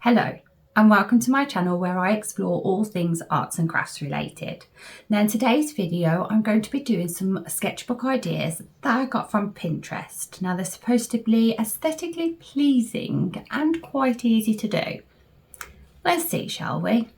Hello and welcome to my channel where I explore all things arts and crafts related. Now in today's video I'm going to be doing some sketchbook ideas that I got from Pinterest. Now they're supposed to be aesthetically pleasing and quite easy to do. Let's see, shall we?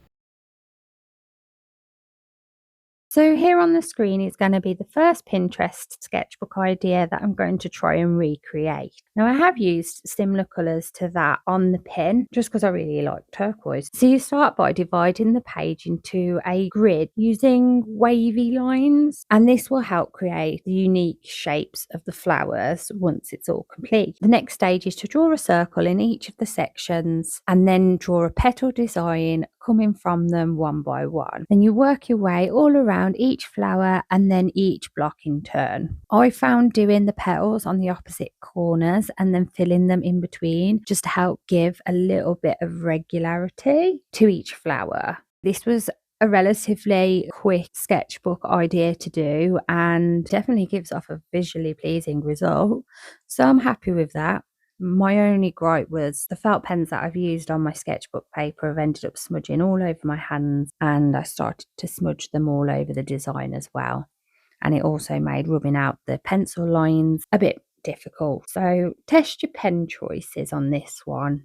So here on the screen is going to be the first Pinterest sketchbook idea that I'm going to try and recreate. Now I have used similar colours to that on the pin just because I really like turquoise. So you start by dividing the page into a grid using wavy lines, and this will help create the unique shapes of the flowers once it's all complete. The next stage is to draw a circle in each of the sections and then draw a petal design coming from them one by one. Then you work your way all around each flower and then each block in turn. I found doing the petals on the opposite corners and then filling them in between just to help give a little bit of regularity to each flower. This was a relatively quick sketchbook idea to do and definitely gives off a visually pleasing result. So I'm happy with that. My only gripe was the felt pens that I've used on my sketchbook paper have ended up smudging all over my hands, and I started to smudge them all over the design as well. And it also made rubbing out the pencil lines a bit difficult. So test your pen choices on this one.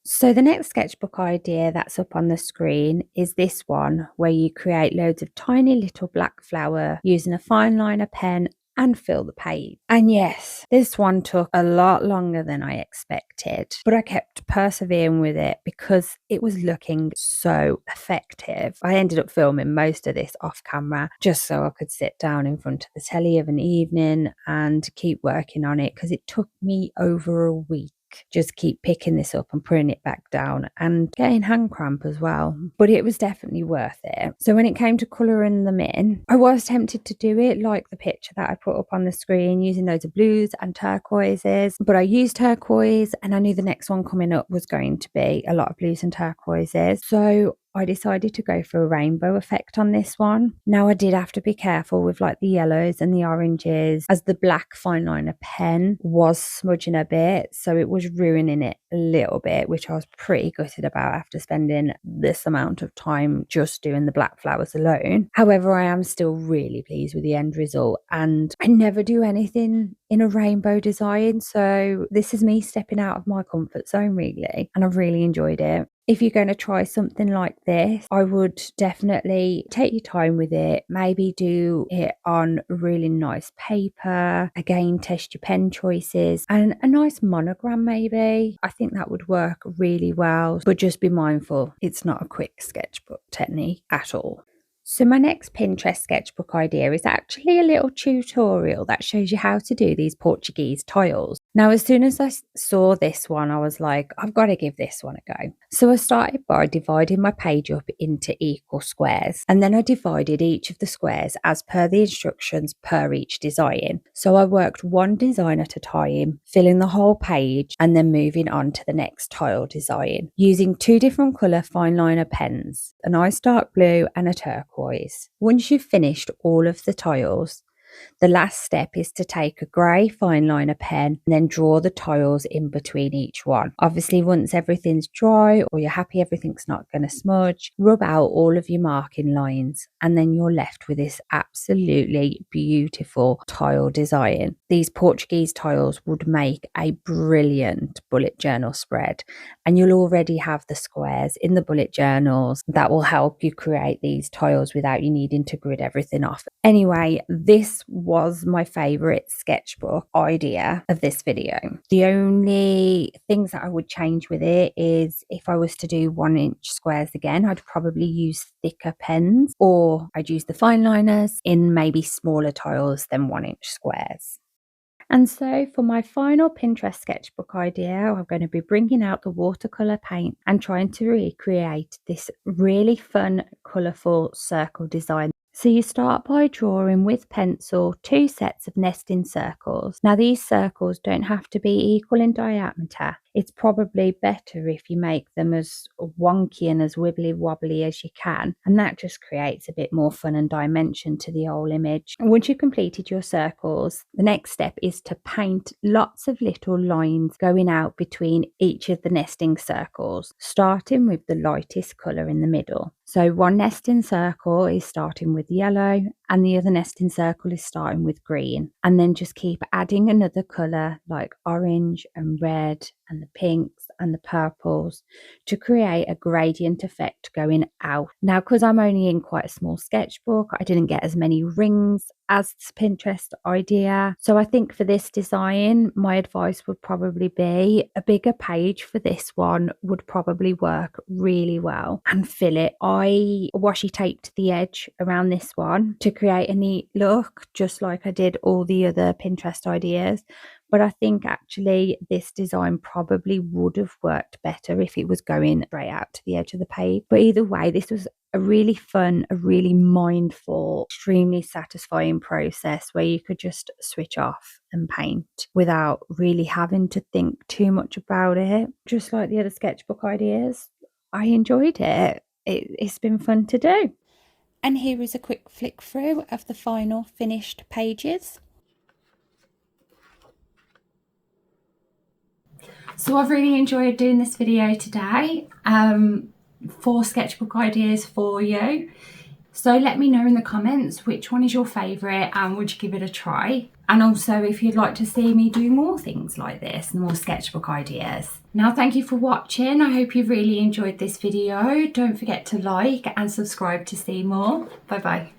So the next sketchbook idea that's up on the screen is this one, where you create loads of tiny little black flower using a fine liner pen and fill the page. And yes, this one took a lot longer than I expected, but I kept persevering with it because it was looking so effective. I ended up filming most of this off camera just so I could sit down in front of the telly of an evening and keep working on it, because it took me over a week. Just keep picking this up and putting it back down and getting hand cramp as well, but it was definitely worth it. So when it came to colouring them in, I was tempted to do it like the picture that I put up on the screen, using loads of blues and turquoises, but I used turquoise and I knew the next one coming up was going to be a lot of blues and turquoises, so I decided to go for a rainbow effect on this one. Now I did have to be careful with like the yellows and the oranges, as the black fine liner pen was smudging a bit, so it was ruining it a little bit, which I was pretty gutted about after spending this amount of time just doing the black flowers alone. However, I am still really pleased with the end result, and I never do anything in a rainbow design, so this is me stepping out of my comfort zone really, and I've really enjoyed it. If you're going to try something like this, I would definitely take your time with it. Maybe do it on really nice paper. Again, test your pen choices and a nice monogram maybe. I think that would work really well, but just be mindful, it's not a quick sketchbook technique at all. So my next Pinterest sketchbook idea is actually a little tutorial that shows you how to do these Portuguese tiles. Now, as soon as I saw this one, I was like, I've got to give this one a go. So I started by dividing my page up into equal squares, and then I divided each of the squares as per the instructions per each design. So I worked one design at a time, filling the whole page and then moving on to the next tile design, using two different colour fine liner pens, a nice dark blue and a turquoise. Once you've finished all of the tiles, the last step is to take a grey fine liner pen and then draw the tiles in between each one. Obviously, once everything's dry or you're happy everything's not going to smudge, rub out all of your marking lines, and then you're left with this absolutely beautiful tile design. These Portuguese tiles would make a brilliant bullet journal spread, and you'll already have the squares in the bullet journals that will help you create these tiles without you needing to grid everything off. Anyway, this was my favourite sketchbook idea of this video. The only things that I would change with it is if I was to do 1-inch squares again, I'd probably use thicker pens, or I'd use the fine liners in maybe smaller tiles than 1-inch squares. And so for my final Pinterest sketchbook idea, I'm going to be bringing out the watercolour paint and trying to recreate this really fun, colourful circle design. So you start by drawing with pencil 2 sets of nesting circles. Now these circles don't have to be equal in diameter. it's probably better if you make them as wonky and as wibbly wobbly as you can, and that just creates a bit more fun and dimension to the whole image. And once you've completed your circles, the next step is to paint lots of little lines going out between each of the nesting circles, starting with the lightest colour in the middle. So one nesting circle is starting with yellow and the other nesting circle is starting with green, and then just keep adding another colour like orange and red and the pinks and the purples to create a gradient effect going out. Now, because I'm only in quite a small sketchbook, I didn't get as many rings as this Pinterest idea. So I think for this design, my advice would probably be a bigger page for this one would probably work really well, and fill it. I washi taped the edge around this one to create a neat look, just like I did all the other Pinterest ideas. But I think actually this design probably would have worked better if it was going straight out to the edge of the page. But either way, this was a really fun, a really mindful, extremely satisfying process where you could just switch off and paint without really having to think too much about it. Just like the other sketchbook ideas, I enjoyed it. It's been fun to do. And here is a quick flick through of the final finished pages. So I've really enjoyed doing this video today. 4 sketchbook ideas for you. So let me know in the comments which one is your favourite and would you give it a try. And also if you'd like to see me do more things like this and more sketchbook ideas. Now thank you for watching. I hope you've really enjoyed this video. Don't forget to like and subscribe to see more. Bye bye.